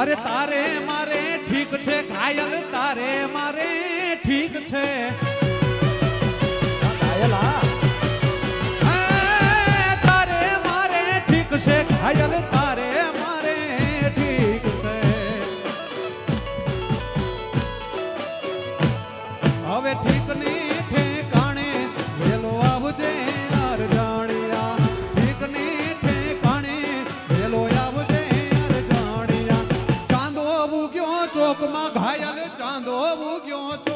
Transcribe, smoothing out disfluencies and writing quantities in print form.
અરે તારે મારે ઠીક છે ઘાયલ તારે મારે ઠીક છે ઘાયલ તારે મારે ઠીક છે ઘાયલ તારે મારે ઠીક છે હવે ઠીક ની ઠેકાણે વેલો આવજે યાર જાણ્યા ઠીક ની ઠેકાણે વેલો આવજે યાર જાણ્યા ચાંદો ઉગ્યો ચોકમાં ઘાયલ ચાંદો ઉગ્યો